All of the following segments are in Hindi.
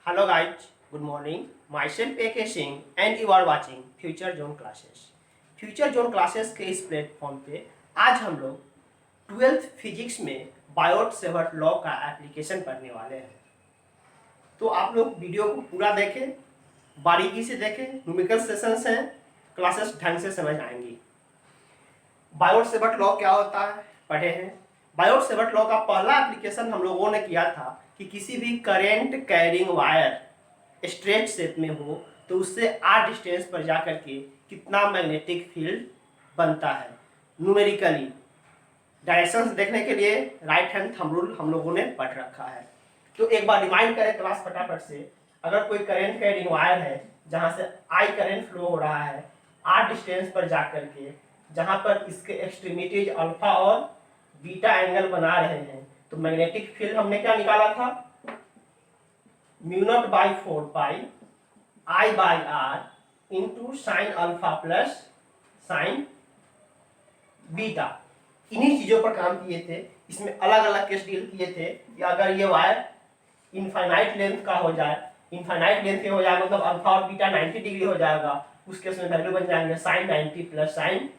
Hello guys, good morning. Myself A.K. Singh and you are watching Future Zone Classes. Future zone classes के इस प्लेटफॉर्म पे आज हम लोग 12th फिजिक्स में बायोट सेवर्ट लॉ का एप्लीकेशन पढ़ने वाले हैं। तो आप लोग वीडियो को पूरा देखें, बारीकी से देखें, न्यूमेरिकल सेशंस हैं, क्लासेस ढंग से समझ आएंगी। बायोट सेवर्ट लॉ क्या होता है पढ़े हैं। बायोट सेवर्ट लॉ का पहला एप्लीकेशन हम लोगों ने किया था कि किसी भी current carrying wire straight shape में हो तो उससे आर डिस्टेंस पर जाकर के कितना मैग्नेटिक फील्ड बनता है। न्यूमेरिकली डायरेक्शंस देखने के लिए राइट हैंड थंब रूल हम लोगों ने पढ़ रखा है। तो एक बार रिमाइंड करें क्लास फटाफट से। अगर कोई करेंट कैरिंग वायर है जहां से आई करेंट फ्लो हो रहा है आर डिस्टेंस पर जाकर के, जहां पर इसके एक्सट्रीमिटीज अल्फा और बीटा एंगल बना रहे हैं, तो मैग्नेटिक फील्ड हमने क्या निकाला था, mu naught by 4 pi I by R into sine alpha plus sine beta. इन्हीं चीजों पर काम किए थे। इसमें अलग अलग केस डील किए थे कि अगर ये वायर इनफाइनाइट लेंथ का हो जाए, इनफाइनाइट लेंथ के हो जाए मतलब अल्फा और बीटा 90 डिग्री हो जाएगा, उस केस में वैल्यू बन जाएंगे साइन 90 प्लस साइन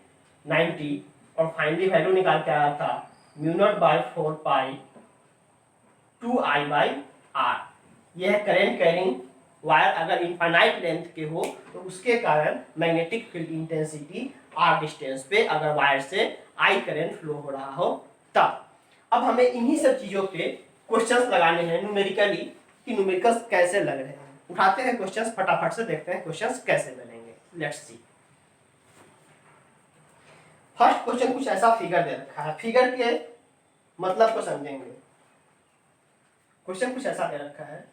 90 और फाइनली वैल्यू निकाल के आया था mu naught by 4 pi 2 I by R. यह है करेंट कैरिंग वायर अगर इनफाइनाइट लेंथ के हो तो उसके कारण magnetic field intensity R distance पे अगर वायर से आई करंट फ्लो हो रहा हो तब। अब हमें इन्हीं सब चीजों पे क्वेश्चंस लगाने हैं न्यूमेरिकली कि न्यूमेरिकल्स कैसे लग रहे हैं। उठाते हैं क्वेश्चंस, फटाफट से देखते हैं क्वेश्चंस कैसे बनेंगे। Let's see. फर्स्ट क्वेश्चन कुछ ऐसा फिगर दे रखा है, फिगर के मतलब को समझेंगे। क्वेश्चन कुछ ऐसा दे रखा है,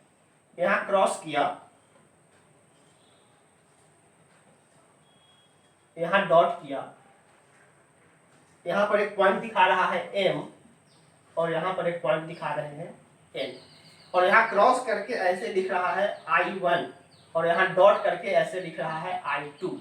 यहां क्रॉस किया, यहां डॉट किया, यहां पर एक पॉइंट दिखा रहा है M और यहां पर एक पॉइंट दिखा रहे हैं N, और यहां क्रॉस करके ऐसे लिख रहा है I1 और यहां डॉट करके ऐसे लिख रहा है I2।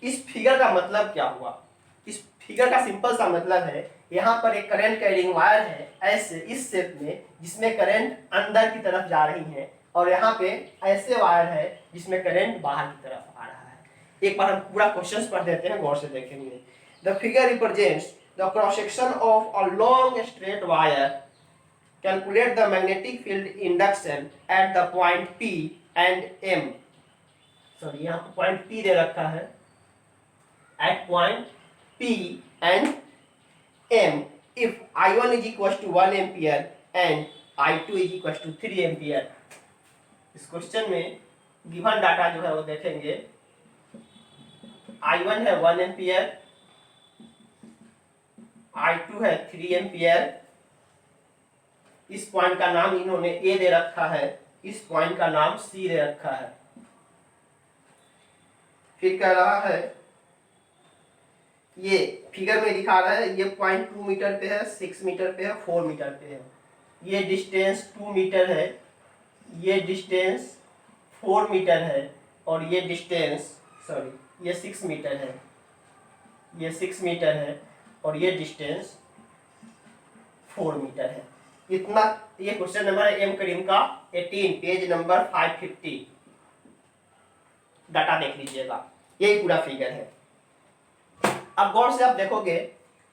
इस फिगर का मतलब क्या हुआ? इस फिगर का सिंपल सा मतलब है, यहाँ पर एक करंट कैरिंग वायर है ऐसे इस शेप में जिसमें करंट अंदर की तरफ जा रही है, और यहाँ पे ऐसे वायर है जिसमें करंट बाहर की तरफ आ रहा है। एक बार हम पूरा क्वेश्चन पढ़ देते हैं, गौर से देखेंगे। The figure represents the cross section of a long straight wire. Calculate the magnetic field induction at the point P and M। Sorry, यहाँ पर पॉइंट P दे रखा है, at point P and M if I1 is equals to 1 ampere and I2 is equals to 3 ampere। इस क्वेश्चन में गिवन डाटा जो है वो देखेंगे। I1 है 1 एम्पियर, I2 है 3 एम्पियर। इस पॉइंट का नाम इन्होंने A दे रखा है, इस पॉइंट का नाम C दे रखा है। फिर कह रहा है, ये फिगर में दिखा रहा है, ये पॉइंट 2 मीटर पे है, 6 मीटर पे है, 4 मीटर पे है। ये डिस्टेंस 2 मीटर है, ये डिस्टेंस 4 मीटर है, और ये डिस्टेंस सॉरी ये 6 मीटर है, ये 6 मीटर है, और ये डिस्टेंस 4 मीटर है। इतना ये क्वेश्चन नंबर है एम करीम का 18 पेज नंबर 550। डाटा देख लीजिएगा, यही पूरा फिगर है। अब गौर से आप देखोगे,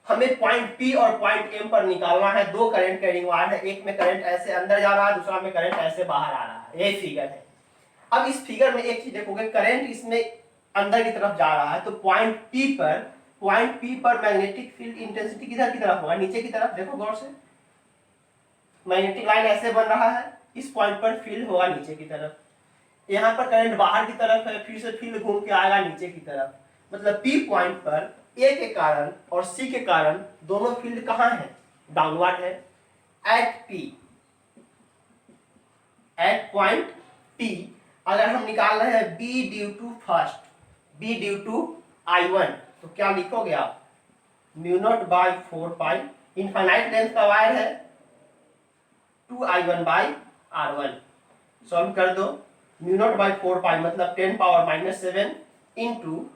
हमें पॉइंट P और पॉइंट M पर निकालना है। दो करंट कैरिंग वायर है, एक में करंट ऐसे अंदर जा रहा है, दूसरा में करंट ऐसे बाहर आ रहा है। यही फिगर है। अब इस फिगर में एक चीज देखोगे, करंट इसमें अंदर की तरफ जा रहा है, तो पॉइंट P पर मैग्नेटिक फील्ड इंटेंसिटी किधर की तरफ होगा? नीचे की तरफ। देखो गौर से, मैग्नेटिक लाइन ऐसे बन रहा है, इस पॉइंट पर फील्ड होगा नीचे की तरफ। यहाँ पर करंट बाहर की तरफ है, फिर से फील्ड घूम के आएगा नीचे की तरफ। मतलब P पॉइंट पर A के कारण और C के कारण दोनों फील्ड कहाँ है? डाउनवर्ड है। एट पॉइंट P अगर हम निकाल रहे हैं B due to first, B due to I1, तो क्या लिखोगे आप? Mu naught by 4 pi, infinite length का वायर है, 2I1 बाई R1। सॉल्व कर दो। म्यू नॉट बाई 4 पाई मतलब 10 पावर -7 इंटू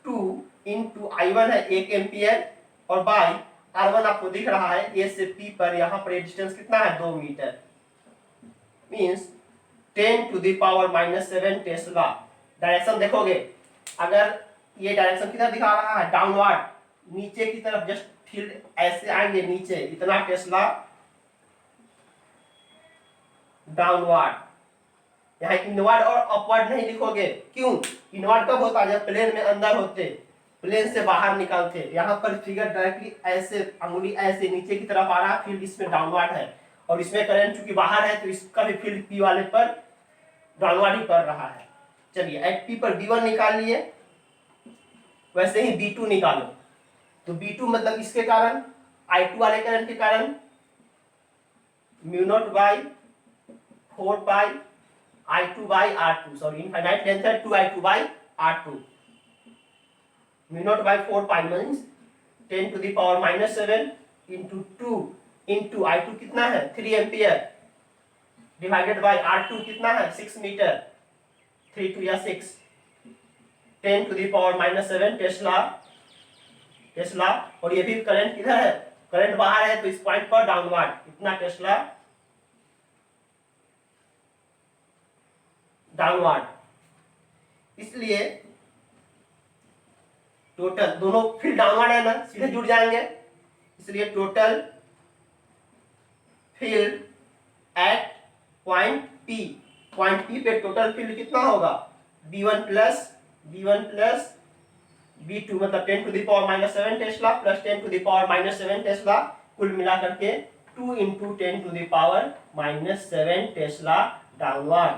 2 इंटू I1 है 1 एम्पियर, और बाई R1 आपको दिख रहा है A से P पर, यहाँ पर डिस्टेंस कितना है? 2 मीटर। Means 10⁻⁷ Tesla. डायरेक्शन देखोगे, अगर ये डायरेक्शन किधर दिखा रहा है, डाउनवर्ड, नीचे की तरफ जस्ट फील्ड ऐसे आएंगे नीचे, इतना टेस्ला डाउनवर्ड। यहाँ इनवर्ड और अपवर्ड नहीं लिखोगे, क्यों? इनवर्ड कब होता है? जब प्लेन में अंदर होते, प्लेन से बाहर निकलते। यहाँ पर फिगर डायरेक्टली ऐसे, अंगुली ऐसे नीचे की तरफ आ रहा है, फील्ड इसमें डाउनवर्ड है, और इसमें करंट चूंकि बाहर है तो इसका भी फील्ड पी वाले पर डाउनवर्ड ही पड़ रहा है। चलिए एट पी पर B1 निकाल लिए, वैसे ही B2 निकालो। तो B2 मतलब इसके कारण, I2 वाले करंट के कारण μ0/4 I2/R2, सॉरी इनफाइनाइट लेंथ है 2I2/R2। μ0/4 means 10⁻⁷ into 2 into I2 कितना है 3 एम्पियर, डिवाइडेड बाय R2 कितना है 6 मीटर, 3 2 या 6, 10⁻⁷ टेस्ला। और ये भी करंट किधर है, करंट बाहर है तो इस पॉइंट पर डाउनवर्ड, इतना टेस्ला डाउनवर्ड। इसलिए टोटल, दोनों फील्ड डाउनवर्ड है ना, सीधे जुड़ जाएंगे, इसलिए total field at point P पे टोटल फील्ड कितना होगा, B1 प्लस B2 मतलब 10⁻⁷ टेस्ला प्लस 10⁻⁷ टेस्ला, कुल मिला करके 2 into 10⁻⁷ Tesla downward.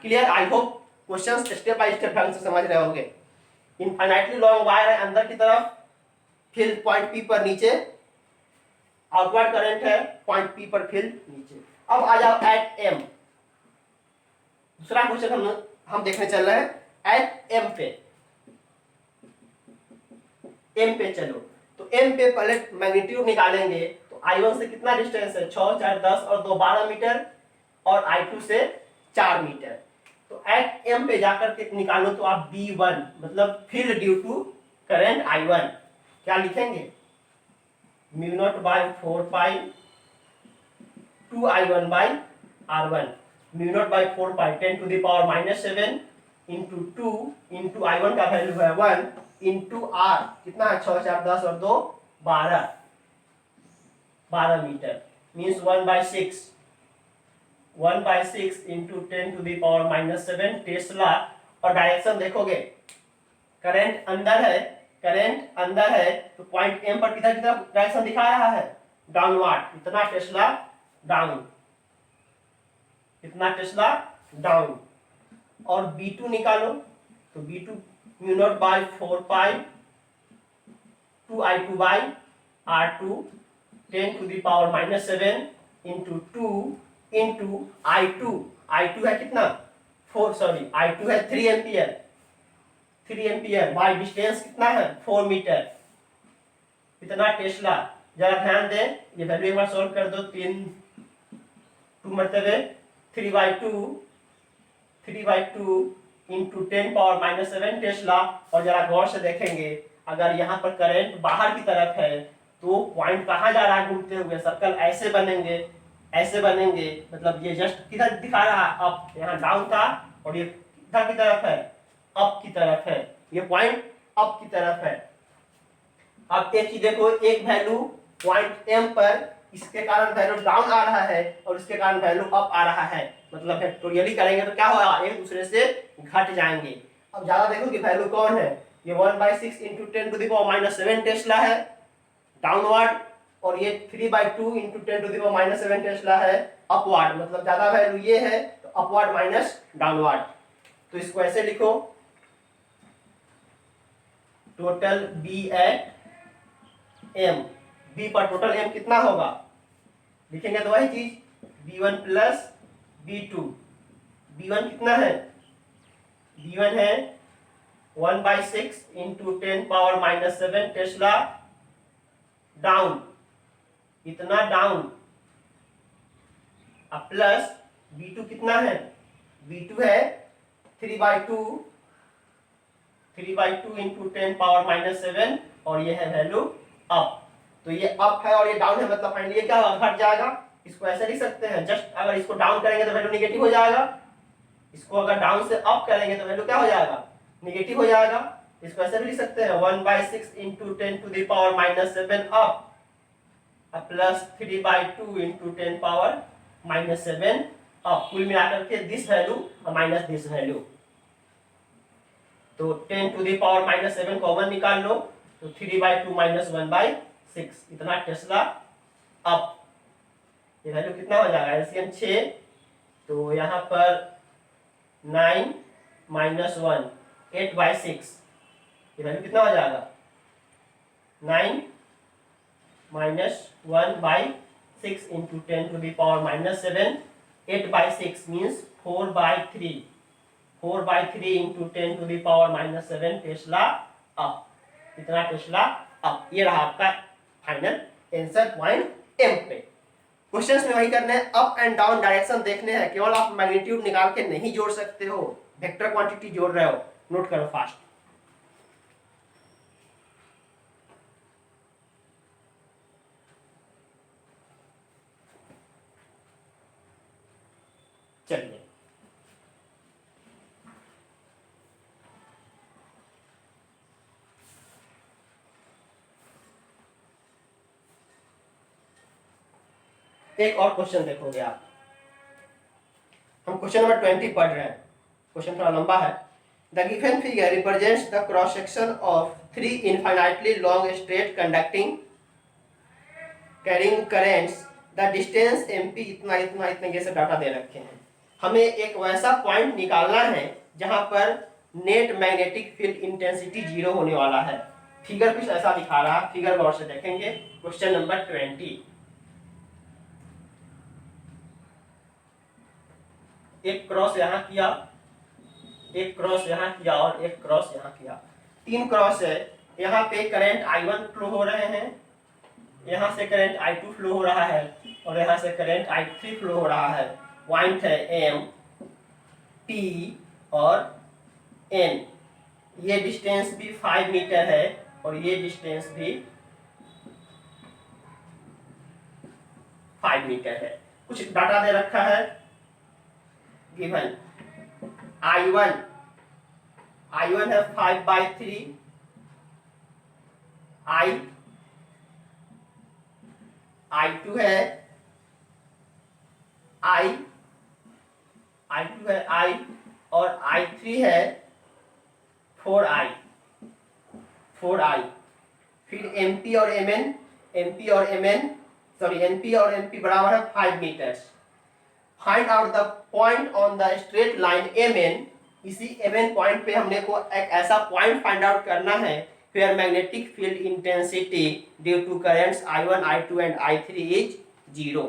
Clear? I hope questions step by step ढंग से समझ रहे होंगे। इनफाइनाइटली लॉन्ग वायर है, अंदर की तरफ फील्ड पॉइंट P पर नीचे, आउटवर्ड करंट है पॉइंट P पर फील्ड नीचे। अब आ जाओ एट M, दूसरा क्वेश्चन हम देखने चल रहे हैं। एट M पे चलो, तो M पे पहले मैग्नीट्यूड निकालेंगे, तो I1 से कितना डिस्टेंस है, 6 4 10 और 2 12 मीटर, और I2 से 4 मीटर। तो एट M पे जाकर के निकालो तो आप B1 मतलब field due to current I1 क्या लिखेंगे, μ0/4 2I1/R1, μ0/4 10⁻⁷ इंटू 2 इंटू I1 का वैल्यू है 1 इंटू R कितना है 6 4 10 और 2 12 मीटर, मीन्स 1/6 इंटू 10⁻⁷ टेस्ला। और डायरेक्शन देखोगे, करंट अंदर है तो पॉइंट M पर किधर डायरेक्शन दिखा रहा है, डाउनवर्ड, इतना टेस्ला डाउन। और B2 निकालो, तो B2 μ0/4 2I2/R2 10⁻⁷ into 2 into I2 है कितना 3 एम्पियर बाय डिस्टेंस कितना है 4 मीटर, इतना टेस्ला। जरा ध्यान दें, ये वैल्यू एक बार सॉल्व कर दो, 2 मतलब 3/2 इंटू 10⁻⁷ टेस्ला। और जरा गौर से देखेंगे, अगर यहाँ पर करंट बाहर की तरफ है तो पॉइंट कहाँ जा रहा है घूमते हुए, सर्कल ऐसे बनेंगे, मतलब ये जस्ट किधर दिखा रहा है, अप, यहाँ डाउन था और ये किधर की तरफ है, अप की तरफ है, ये पॉइंट अप की तरफ है। अब एक चीज देखो, एक वैल्यू पॉइंट M पर, इसके कारण वैल्यू डाउन आ रहा है और इसके कारण वैल्यू अप आ रहा है, मतलब फैक्टोरियली करेंगे तो क्या होगा, एक दूसरे से घट जाएंगे। अब ज्यादा देखो कि वैल्यू कौन है, ये 1/6 इंटू 10⁻⁷ टेस्ला है डाउनवर्ड, और ये 3/2 इंटू 10⁻⁷ टेस्ला है अपवर्ड, मतलब ज्यादा वैल्यू ये है तो अपवर्ड माइनस डाउनवर्ड। तो इसको ऐसे लिखो, total B at M, B पर टोटल M कितना होगा, लिखेंगे तो वही चीज, B1 प्लस B2, B1 कितना है, B1 है 1/6 इंटू 10⁻⁷ टेस्ला डाउन, इतना डाउन, अब प्लस B2 कितना है, B2 है 3/2 इंटू 10⁻⁷, और ये है वैल्यू अप। तो तो ये अप है और ये डाउन है, मतलब फाइनली ये क्या होगा, घट जाएगा। इसको ऐसे लिख सकते हैं, जस्ट अगर इसको डाउन करेंगे तो वैल्यू नेगेटिव हो जाएगा, इसको अगर डाउन से अप करेंगे तो वैल्यू क्या हो जाएगा, नेगेटिव हो जाएगा। इसको ऐसे भी लिख सकते हैं 1/6 into 10⁻⁻7 up plus 3/2 into 10⁻⁻7 up, कुल मिलाकर के दिस वैल्यू और माइनस दिस वैल्यू। तो 10⁻⁻7 कॉमन निकाल लो, तो 3/2 माइनस 1/6 इतना टेस्ला अप। ये वैल्यू कितना हो जाएगा, एलसीएम 6, तो यहाँ पर 9 माइनस 1 8/6, ये वैल्यू कितना हो जाएगा, 9 minus 1/6 into 10⁻⁻7 8/6 means 4/3 4/3 into 10⁻⁻7 Tesla up, इतना टेस्ला अप। ये रहा आपका फाइनल आंसर पॉइंट एम पे। क्वेश्चंस में वही करने हैं, अप एंड डाउन डायरेक्शन देखने हैं, केवल आप मैग्नीट्यूड निकाल के नहीं जोड़ सकते हो, वेक्टर क्वांटिटी जोड़ रहे हो, नोट करो फास्ट। चलिए एक और क्वेश्चन देखोगे आप, हम क्वेश्चन नंबर 20 पढ़ रहे हैं, क्वेश्चन थोड़ा लंबा है। The given figure represents the cross section of 3 infinitely long straight conducting carrying currents, the distance MP इतना इतना इतने जैसे डाटा दे रखे हैं। हमें एक वैसा पॉइंट निकालना है जहां पर नेट मैग्नेटिक फील्ड इंटेंसिटी 0 होने वाला है। फिगर कुछ ऐसा दिखा रहा है, फिगर गौर से देखेंगे। क्वेश्चन नंबर 20, एक क्रॉस यहाँ किया, एक क्रॉस यहाँ किया और एक क्रॉस यहाँ किया, 3 क्रॉस है। यहाँ पे करंट I1 फ्लो हो रहे हैं, यहाँ से करंट I2 फ्लो हो रहा है और यहाँ से करंट I3 फ्लो हो रहा है। पॉइंट है M, P और N। ये डिस्टेंस भी 5 मीटर है और ये डिस्टेंस भी 5 मीटर है। कुछ डाटा दे रखा है गिवन, I1 है 5/3, I2 है I2 है I और I3 है 4I। फिर MP और MP बराबर है 5 metres. Find out the point on the straight line MN। इसी MN पॉइंट पे हमने को एक ऐसा पॉइंट फाइंड आउट करना है where magnetic field intensity due to currents I1, I2 and I3 is 0।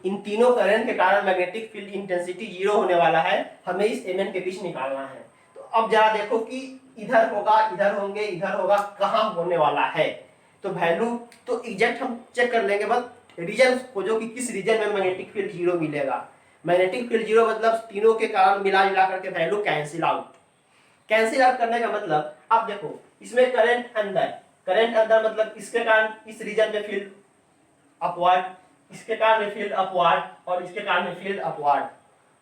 इन तीनों करंट के कारण मैग्नेटिक फील्ड इंटेंसिटी 0 होने वाला है, हमें इस MN के बीच निकालना है। तो अब जरा देखो कि इधर होगा, इधर होंगे, इधर होगा, कहाँ होने वाला है। तो वैल्यू तो एग्जैक्ट हम चेक कर लेंगे, बस रीजन खोजो कि किस रीजन में मैग्नेटिक फील्ड 0 मिलेगा। मैग्नेटिक फील्ड 0 मतलब तीनों के कारण मिला जुला करके वैल्यू कैंसिल आउट करने का मतलब, आप देखो इसमें करंट अंदर मतलब इसके कारण इस रीजन में फील्ड अपवर्ड, इसके कारण में फील्ड अपवर्ड और इसके कारण में फील्ड अपवर्ड।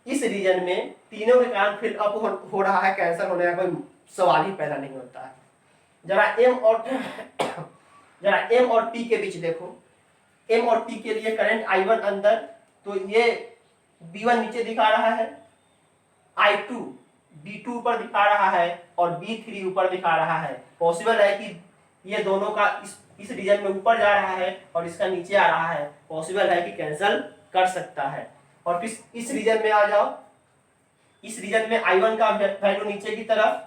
इस रीजन में तीनों के कारण फील्ड अप हो रहा है, कैंसिल होने का कोई सवाल ही पैदा नहीं होता है। जरा M और P के बीच देखो, M और P के लिए करंट I1 अंदर, तो ये B1 नीचे दिखा रहा है, I2 B2 ऊपर दिखा रहा है और B3 ऊपर दिखा रहा है। पॉसिबल है कि ये दोनों का इस रीजन में ऊपर जा रहा है और इसका नीचे आ रहा है, पॉसिबल है कि कैंसिल कर सकता है। और फिर इस रीजन में आ जाओ, इस रीजन में I1 का वैल्यू नीचे की तरफ,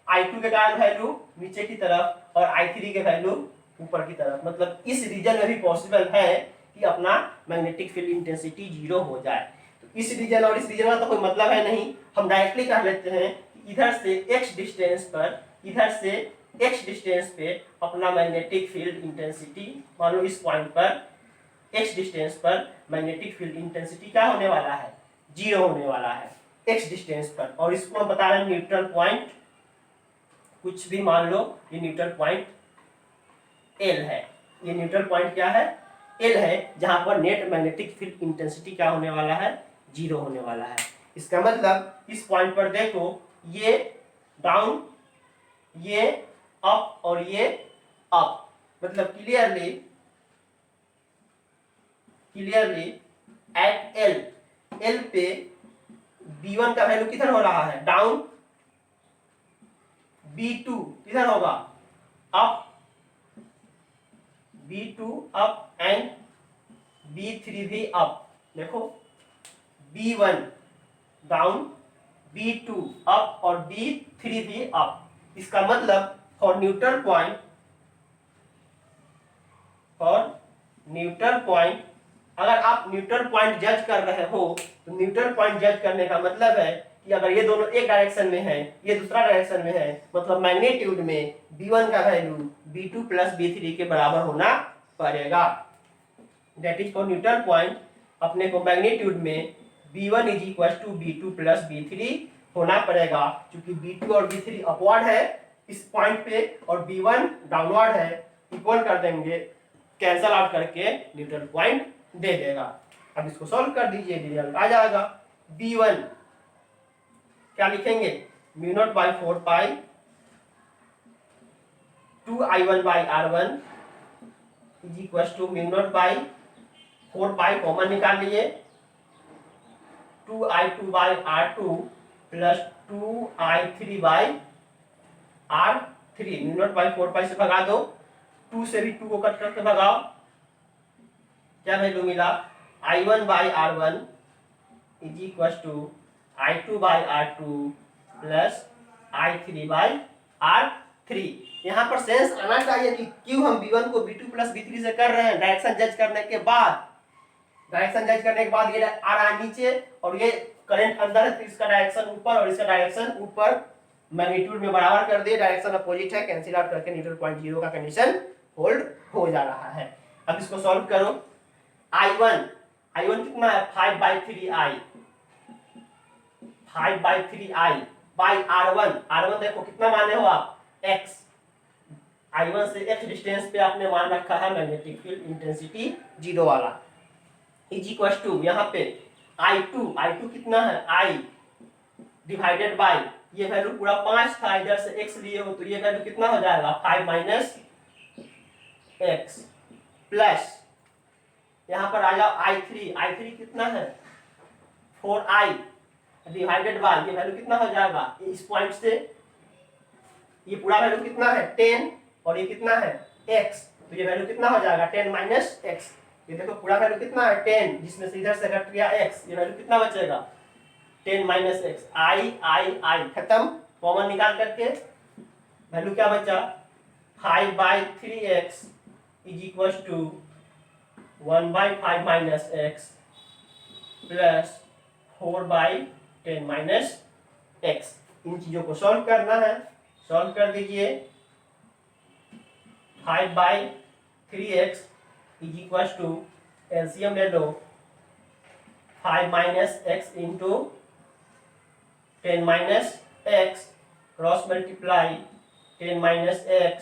I2 के कारण वैल्यू नीचे की तरफ और I3 के वैल्यू ऊपर की तरफ। मतलब इस रीजन में भी पॉसिबल है कि अपना मैग्नेटिक फील्ड इंटेंसिटी 0 हो जाए। तो इस रीजन और इस रीजन का तो कोई मतलब है नहीं, हम डायरेक्टली कह लेते हैं कि इधर से x डिस्टेंस पे अपना मैग्नेटिक फील्ड इंटेंसिटी, मान लो इस पॉइंट पर x डिस्टेंस पर मैग्नेटिक फील्ड इंटेंसिटी क्या होने वाला है, 0 होने वाला है x डिस्टेंस पर। और इसको हम बता रहे हैं न्यूट्रल पॉइंट, कुछ भी मान लो, ये न्यूट्रल पॉइंट L है। ये न्यूट्रल पॉइंट क्या है, एल है, जहां पर नेट मैग्नेटिक फील्ड इंटेंसिटी क्या होने वाला है, 0 होने वाला है। इसका मतलब इस पॉइंट पर देखो, ये डाउन, ये अप और ये अप, मतलब क्लियरली एट एल पे B1 का वैल्यू किधर हो रहा है, डाउन, B2 किधर होगा, up, B2 up and B3 भी अप। देखो B1 डाउन, B2 अप और B3 भी अप। इसका मतलब फॉर न्यूट्रल पॉइंट अगर आप न्यूट्रल पॉइंट जज कर रहे हो तो न्यूट्रल पॉइंट जज करने का मतलब है कि अगर ये दोनों एक डायरेक्शन में है, ये दूसरा डायरेक्शन में है, मतलब मैग्नीट्यूड में B1 का वैल्यू B2 प्लस B3 के बराबर होना पड़ेगा। That is for neutral point अपने को मैग्नीट्यूड में B1 is equal to B2 plus B3 होना पड़ेगा, क्योंकि B2 और B3 अपवर्ड है इस पॉइंट पे और B1 डाउनवर्ड है। इक्वल कर देंगे, कैंसल आउट करके न्यूट्रल पॉइंट दे देगा। अब इसको सॉल्व कर दीजिए, रिजल्ट आ जाएगा। B1 क्या लिखेंगे, mu naught by 4 pi 2I1 by R1 is equal to mu naught by 4 pi common निकाल लिए 2I2 by R2 plus 2I3 by R3। Mu naught by 4 pi से भगा दो, 2 से भी 2 को कट करके भगाओ, क्या वैल्यू मिला, I1 by R1 is equal to I2 by R2 plus I3 by R3। यहाँ पर सेंस आना चाहिए कि क्यों हम B1 को B2 प्लस B3 से कर रहे हैं। डायरेक्शन जज करने के बाद ये आ रहा है नीचे और ये करंट अंदर है, तो इसका डायरेक्शन ऊपर और इसका डायरेक्शन ऊपर, मैग्नीट्यूड में बराबर कर दिए, डायरेक्शन अपोजिट है, कैंसिल आउट करके न्यूट्रल पॉइंट 0 का कंडीशन होल्ड हो जा रहा है। अब इसको सॉल्व करो। I1 कितना है, 5/3I, 5/3I बाई R1 देखो कितना माने हो आप, x। I1 से x डिस्टेंस पे आपने मान रखा है मैग्नेटिक फील्ड इंटेंसिटी 0 वाला, इज इक्वल टू यहाँ पे I2 कितना है, I डिवाइडेड बाई, ये वैल्यू पूरा 5 था, इधर से x लिए हो तो ये वैल्यू कितना हो जाएगा, 5 माइनस x प्लस यहाँ पर आ जाओ I3 कितना है, 4I डिवाइडेड बाय, ये वैल्यू कितना हो जाएगा, इस पॉइंट से ये पूरा वैल्यू कितना है 10 और ये कितना है x, तो ये वैल्यू कितना हो जाएगा 10 माइनस x। ये देखो पूरा वैल्यू कितना है 10, जिसमें से इधर से घट गया x, ये वैल्यू कितना बचेगा 10 माइनस x। I खत्म, कॉमन निकाल करके वैल्यू क्या बचा, 5/3x is equal to 1/5 minus x plus 4/10 minus x। इन चीजों को सॉल्व करना है, सॉल्व कर दीजिए। 5/3x is equal to, LCM ले लो, 5 minus x into 10 minus x cross multiply 10 minus x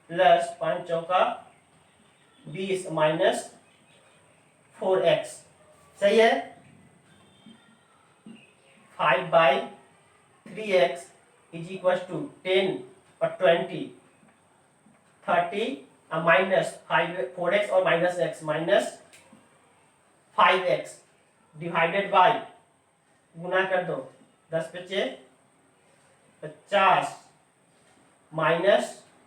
plus 5 चौका 20 माइनस 4x, सही है। 5/3x इज इक्वल टू 10 और 20 30 माइनस 4x और minus x minus 5x divided by, गुना कर दो 10 बचे 50 माइनस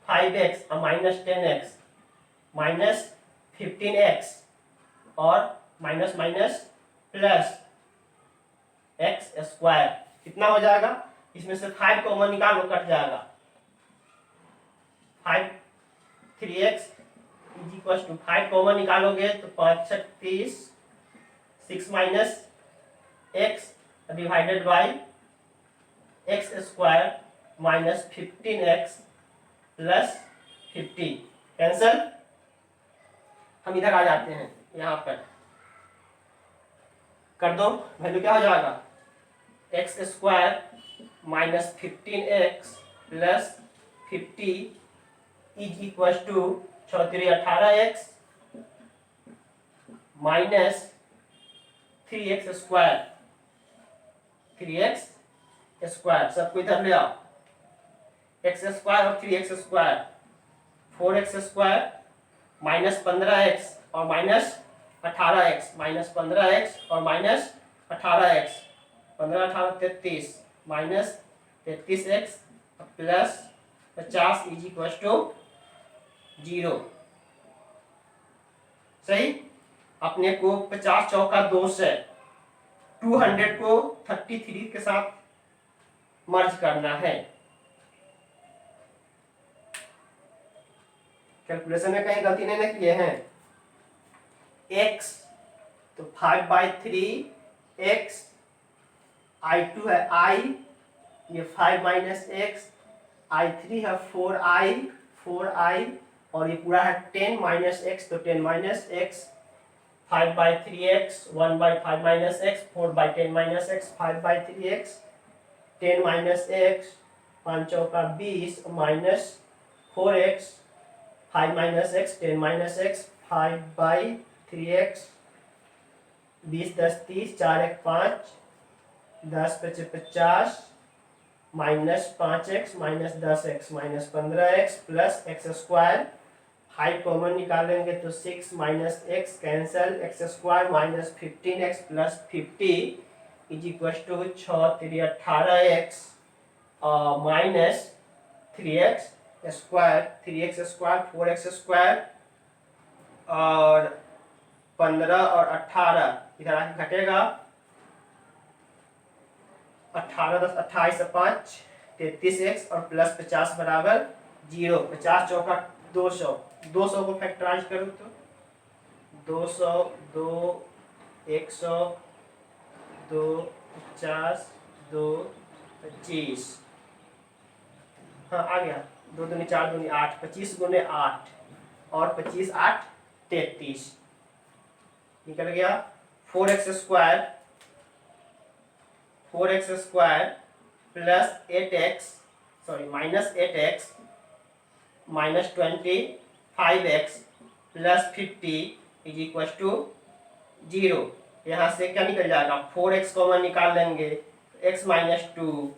5x और माइनस 10x माइनस 15x और minus minus plus x square, कितना हो जाएगा, इसमें से 5 कॉमन निकालो, कट जाएगा। 3x is equal to 5 common निकालोगे तो 5 30, 6 minus x divided by x square minus 15x plus 50, cancel. हम इधर आ जाते हैं, यहाँ पर कर दो, वैल्यू क्या हो जाएगा, x square minus 15x plus 50 is equal to 6×3 18x minus 3x square, 3x square सबको इधर ले आओ, x स्क्वायर और 3x square, 4x square minus 15x और माइनस 18x, माइनस 15x और minus 18x, 15 18 33 minus 33x plus 50 is equal to 0। सही। अपने को 50 चौका 200, 200 को 33 के साथ मर्ज करना है। कैलकुलेशन में कहीं गलती नहीं किए हैं। x तो 5/3 x, I2 है I, ये 5 माइनस x, I3 है 4i और ये पूरा है 10 माइनस x, तो 10 minus x, 5/3x, 1/5 minus x, 4/10 minus x, 5/3x, 10 minus x, 5 चौका 20 minus 4x, 5 minus x, 10 minus x, 5/3x, 20 10 30, 4 1 5, 10 5 50 minus 5x minus 10x minus 15x plus x square, 5 common निकालेंगे तो 6 minus x cancel, x square minus 15x plus 50 is equal to 6 3 18x minus 3x square, 3x square 4x square और 15 और 18 इधर आके घटेगा, 18 10 28 5 33x और प्लस 50 बराबर 0। 50 चौका 200, 200 को फैक्टराइज करूँ तो 200 2 100 2 50 2 25, हाँ आ गया, 2 दूनी 4 दूनी 8, 25 गुने 8 और 25 8 33 निकल गया। 4x square plus 8x sorry minus 8x minus 25x plus 50 is equal to 0। यहाँ से क्या निकल जाएगा, 4x कॉमन निकाल लेंगे, x माइनस 2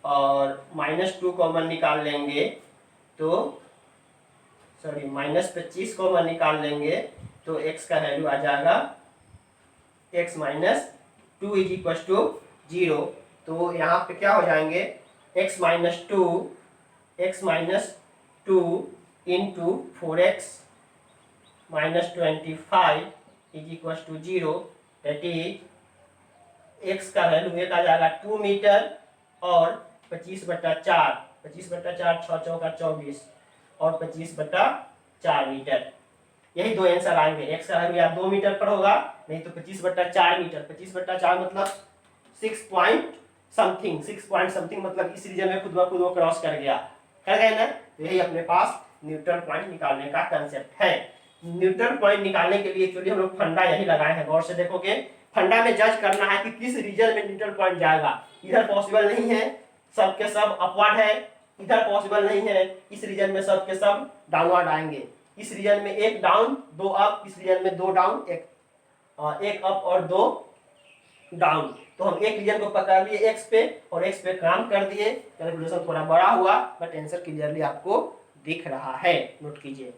और माइनस 2 कॉमन निकाल लेंगे तो सॉरी माइनस 25 कॉमन निकाल लेंगे तो x का वैल्यू आ जाएगा x minus 2 is equal to 0। तो यहाँ पे क्या हो जाएंगे, x minus 2 into 4x minus 25 is equal to 0, that is x का वैल्यू एक आ जाएगा 2 मीटर और 25/4, 25/4 6 चौका 24 और 25/4 मीटर। यही दो आंसर आएंगे। x का वैल्यू या 2 मीटर पर होगा, नहीं तो 25/4 मीटर। 25/4 मतलब 6 पॉइंट समथिंग मतलब इस रीजन में खुद ब खुद वो क्रॉस कर गया, कर गए ना। तो यही अपने पास न्यूट्रल पॉइंट निकालने का कंसेप्ट है। न्यूट्रल पॉइंट निकालने के लिए एक्चुअली हम लोग फंडा यही लगाए हैं। गौर से देखोगे, फंडा में जज करना है कि किस रीजन में न्यूट्रल पॉइंट जाएगा। इधर पॉसिबल नहीं है, सबके सब अपवर्ड है, इधर पॉसिबल नहीं है, इस रीजन में सबके सब डाउनवर्ड आएंगे। इस रीजन में एक डाउन 2 अप, इस रीजन में 2 डाउन एक अप और 2 डाउन। तो हम एक रीजन को पकड़ लिए एक्स पे और एक्स पे काम कर दिए। कैलकुलेशन थोड़ा बड़ा हुआ बट आंसर क्लियरली आपको दिख रहा है, नोट कीजिए।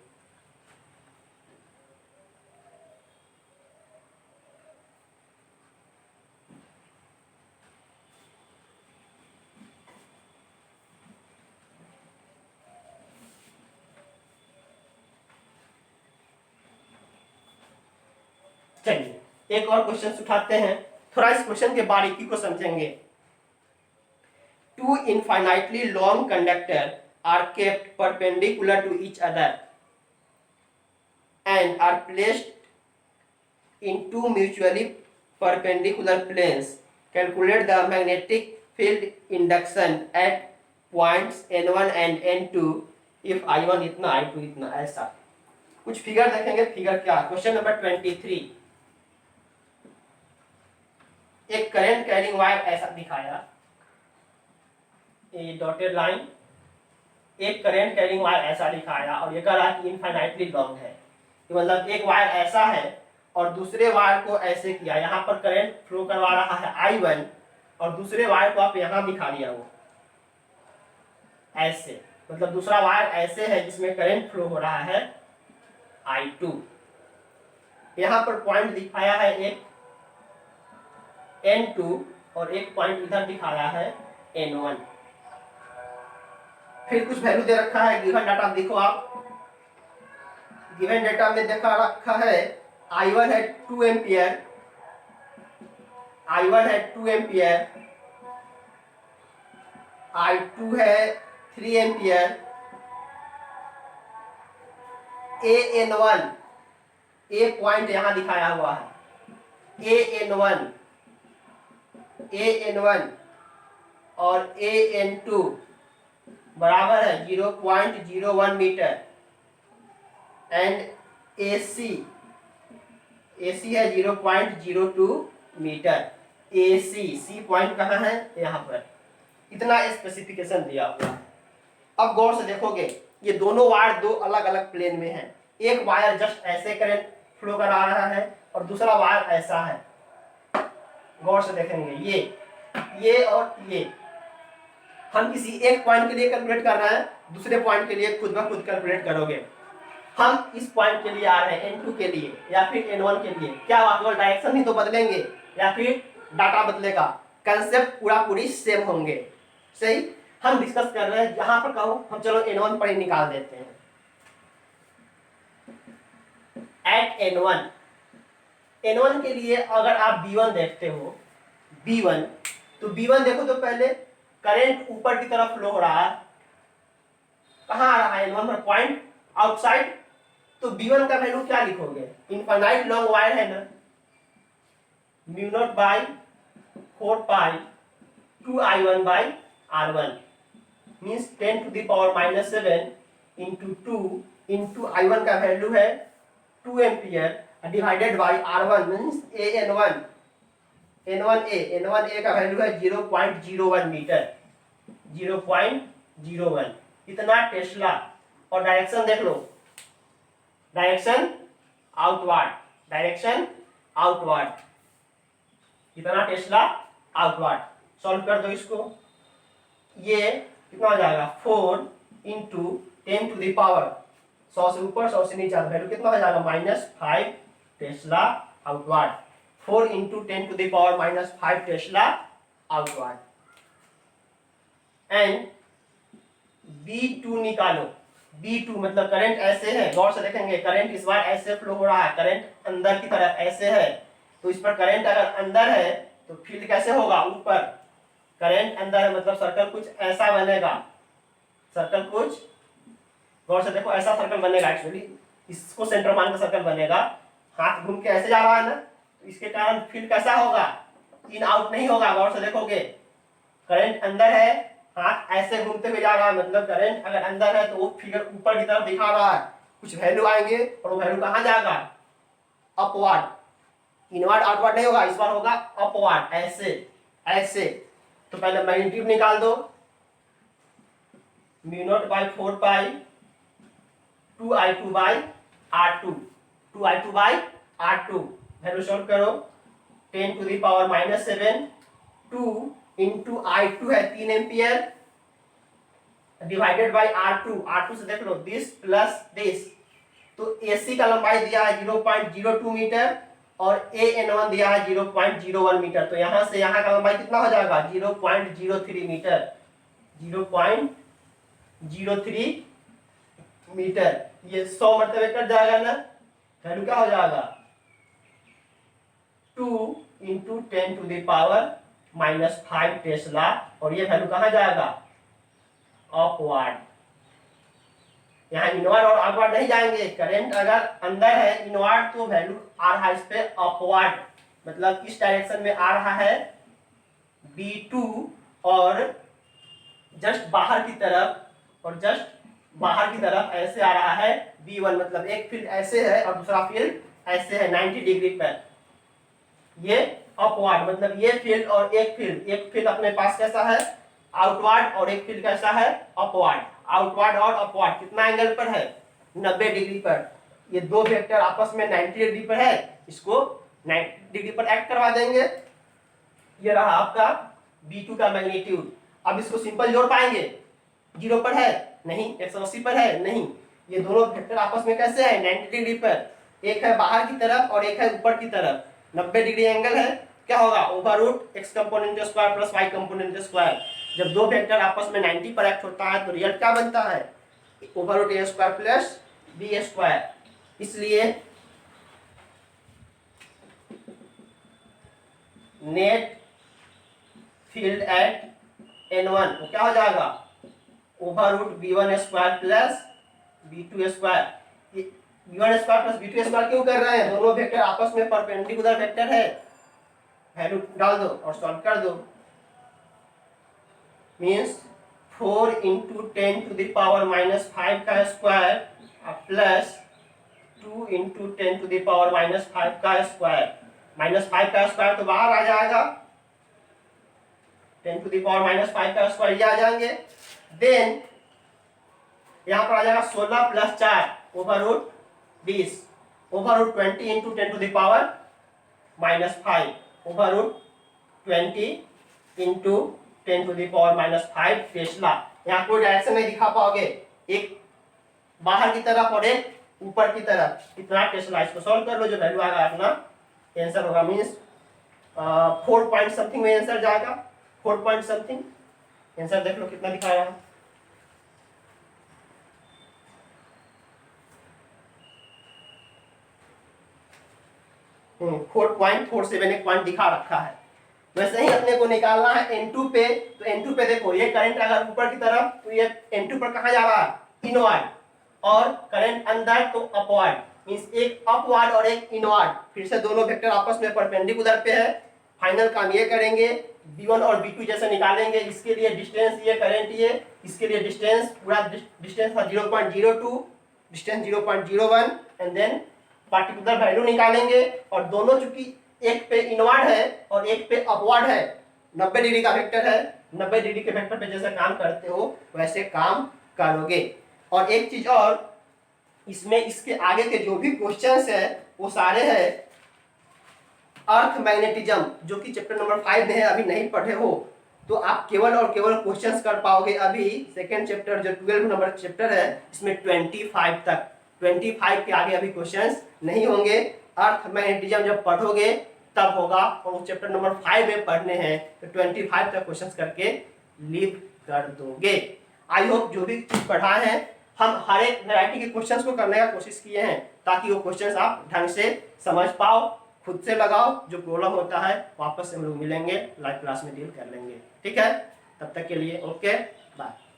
चलिए एक और क्वेश्चन उठाते हैं, थोड़ा इस क्वेश्चन के बारीकी को समझेंगे। 2 infinitely long conductor are kept perpendicular to each other and are placed in 2 mutually perpendicular planes. Calculate the magnetic field induction at points n1 and n2 if I1 इतना I2 इतना। ऐसा कुछ फिगर देखेंगे। फिगर क्या, क्वेश्चन नंबर 23। एक करंट कैरिंग वायर ऐसा दिखाया, ये डॉटेड लाइन एक करंट कैरिंग वायर ऐसा दिखाया और ये कह रहा है कि इनफाइनाइटली लॉन्ग है, तो मतलब एक वायर ऐसा है और दूसरे वायर को ऐसे किया, यहाँ पर करंट फ्लो करवा रहा है I1 और दूसरे वायर को आप यहाँ दिखा दिया वो ऐसे, मतलब दूसरा वायर ऐसे है जिसमें करंट फ्लो हो रहा है I2। यहाँ पर पॉइंट दिखाया है एक N2 और एक पॉइंट इधर दिखाया है N1। फिर कुछ वैल्यू दे रखा है, गिवन डाटा देखो आप, गिवन डाटा में देखा रखा है I1 है 2 एम्पियर, I1 है 2 एम्पियर, I2 है 3 एम्पियर, AN1, ए पॉइंट यहां दिखाया हुआ है AN1 और AN2 बराबर है 0.01 मीटर एंड AC है 0.02 मीटर। सी पॉइंट कहाँ है, यहाँ पर। इतना स्पेसिफिकेशन दिया हुआ है। अब गौर से देखोगे ये दोनों वायर दो अलग अलग प्लेन में है, एक वायर जस्ट ऐसे करंट फ्लो करा रहा है और दूसरा वायर ऐसा है। गौर से देखेंगे ये और ये, हम किसी एक पॉइंट के लिए कैलकुलेट कर रहे हैं, दूसरे पॉइंट के लिए खुद ब खुद कैलकुलेट करोगे। हम इस पॉइंट के लिए आ रहे हैं N2 के लिए या फिर N1 के लिए, क्या केवल डायरेक्शन ही तो बदलेंगे या फिर डाटा बदलेगा, कंसेप्ट पूरा पूरी सेम होंगे। सही, हम डिस्कस कर रहे हैं यहां पर कहो हम चलो N1 पर ही निकाल देते हैं। एट N1 के लिए अगर आप B1 देखते हो, B1 तो B1 देखो तो पहले करंट ऊपर की तरफ फ्लो हो रहा है, कहां आ रहा है N1 पर पॉइंट आउटसाइड, तो B1 का वैल्यू क्या लिखोगे, इनफाइनाइट लॉन्ग वायर है ना, mu naught by 4 pi 2I1 by R1 means 10 to the power minus 7 into 2 into I1 का वैल्यू है 2 ampere divided by R1 means N1A का वैल्यू है 0.01 मीटर, 0.01, इतना टेस्ला। और डायरेक्शन देख लो, डायरेक्शन आउटवर्ड, कितना टेस्ला आउटवर्ड। सॉल्व कर दो इसको, ये कितना हो जाएगा 4 इंटू 10 टू द पावर, 100 से ऊपर 100 से नीचे, वैल्यू कितना हो जाएगा -5 tesla outward. 4 into 10 to the power -5 tesla outward. And B2 निकालो, B2 मतलब करंट ऐसे है, गौर से देखेंगे करंट इस बार ऐसे फ्लो हो रहा है, करंट अंदर की तरफ ऐसे है, तो इस पर करंट अगर अंदर है तो फील्ड कैसे होगा, ऊपर। करंट अंदर है मतलब सर्कल कुछ ऐसा बनेगा, सर्कल कुछ, गौर से देखो ऐसा सर्कल बनेगा, एक्चुअली इसको सेंटर मान का सर्कल बनेगा, हाथ घूम के ऐसे जा रहा है ना, तो इसके कारण फील्ड कैसा होगा, इन आउट नहीं होगा। गौर से देखोगे करंट अंदर है, हाथ ऐसे घूमते हुए जा रहा है, मतलब करंट अगर अंदर है तो वो फिगर ऊपर की तरफ दिखा रहा है, कुछ वैल्यू आएंगे और वो वैल्यू कहां जाएगा, अपवर्ड, इनवर्ड आउटवर्ड नहीं होगा, इस बार होगा अपवर्ड, ऐसे। तो पहले मैग्नीट्यूड निकाल दो, mu naught by 4 pi 2I2 by R2, 2I2 by R2, value solve करो, 10 to the power -7, 2 into I2 है 3 एम्पियर डिवाइडेड बाई R2 से देख लो दिस प्लस दिस, तो AC का लंबाई दिया है 0.02 मीटर और AN1 दिया है 0.01 मीटर, तो यहां से यहां का लंबाई कितना हो जाएगा 0.03 मीटर, 0.03 मीटर। ये 100 मरतबे कट जाएगा ना, वैल्यू क्या हो जाएगा 2 into 10 to the power -5 tesla, और ये वैल्यू कहां जाएगा अपवर्ड। यहाँ इनवर्ड और आउटवर्ड नहीं जाएंगे, करंट अगर अंदर है इनवर्ड तो वैल्यू आ रहा है इस पे अपवर्ड, मतलब इस डायरेक्शन में आ रहा है B2 और जस्ट बाहर की तरफ ऐसे आ रहा है B1, मतलब एक फील्ड ऐसे है और दूसरा फील्ड ऐसे है 90 डिग्री पर, ये अपवर्ड, मतलब ये फील्ड और एक फील्ड अपने पास कैसा है आउटवर्ड और एक फील्ड कैसा है अपवर्ड। आउटवर्ड और अपवर्ड कितना एंगल पर है 90 डिग्री पर। ये दो वेक्टर आपस में 90 डिग्री पर है, इसको 90 डिग्री पर एक्ट करवा देंगे। ये रहा आपका B2 का मैग्नीट्यूड। अब इसको सिंपल जोड़ पाएंगे, 0 पर है नहीं, 180 पर है नहीं। ये दोनों वेक्टर आपस में कैसे है 90 डिग्री पर, एक है बाहर की तरफ और एक है ऊपर की तरफ, 90 डिग्री एंगल है। क्या होगा over root x component square plus y component square. जब दो वेक्टर आपस में 90 पर एक्ट होता है तो रिजल्ट क्या बनता है over root a square plus b square. इसलिए नेट फील्ड एट n1 तो क्या हो जाएगा over root b1 square plus b2 square. b1 square plus b2 square क्यों कर रहे हैं, दोनों वेक्टर आपस में परपेंडिकुलर वेक्टर है, वैल्यू डाल दो और सॉल्व कर दो। Means 4 into 10 to the power -5 का square plus 2 into 10 to the power -5 का स्क्वायर। -5 का स्क्वायर तो बाहर आ जाएगा, 10 टू द पावर -5 का स्क्वायर ये आ जाएंगे। देन यहाँ पर आ जाएगा 16 plus 4 over root 20 over root 20 into 10 to the power -5 over root 20 into 10 to the power -5 tesla. यहाँ कोई डायरेक्शन नहीं दिखा पाओगे, एक बाहर की तरफ और एक ऊपर की तरफ, कितना टेस्ला। इसको सॉल्व कर लो, जो वैल्यू आएगा अपना आंसर होगा। मीन्स 4 पॉइंट समथिंग में आंसर जाएगा, 4 पॉइंट समथिंग। आंसर देख लो कितना दिखा रहा है। 4.47 एक पॉइंट दिखा रखा है। वैसे ही अपने को निकालना है N2 पे। तो N2 पे देखो ये करंट अगर ऊपर की तरफ तो ये N2 पर कहाँ जा रहा है इनवर्ड, और करंट अंदर तो अपवर्ड। मींस एक अपवर्ड और एक इनवर्ड, फिर से दोनों वेक्टर आपस में परपेंडिकुलर पे है। फाइनल काम ये करेंगे B1 और B2 जैसे निकालेंगे। इसके लिए डिस्टेंस ये, करंट ये, इसके लिए डिस्टेंस पूरा डिस्टेंस था 0.02, distance 0.01 and then particular value निकालेंगे। और दोनों चूंकि एक पे इनवर्ड है और एक पे अपवर्ड है, 90 डिग्री का वेक्टर है, 90 डिग्री के वेक्टर पे जैसे काम करते हो वैसे काम करोगे। और एक चीज और, इसमें इसके आगे के जो भी क्वेश्चंस है वो सारे हैं अर्थ मैग्नेटिज्म, जो कि चैप्टर नंबर 5 में है, अभी नहीं पढ़े हो तो आप केवल और केवल क्वेश्चंस कर पाओगे। अभी सेकेंड चैप्टर जो 12 नंबर चैप्टर है इसमें 25 तक, 25 के आगे अभी क्वेश्चंस नहीं होंगे। अर्थ मैग्नेटिज्म जब पढ़ोगे तब होगा, और चैप्टर नंबर 5 में पढ़ने हैं तो 25 तक क्वेश्चंस करके लीव कर दोगे। आई होप जो भी चीज पढ़ाए हैं हम हर एक वैरायटी के क्वेश्चंस को करने का कोशिश किए हैं, ताकि वो क्वेश्चंस आप ढंग से समझ पाओ, खुद से लगाओ। जो प्रॉब्लम होता है वापस से हम लोग मिलेंगे, लाइव क्लास में डील कर लेंगे। ठीक है, तब तक के लिए ओके बाय।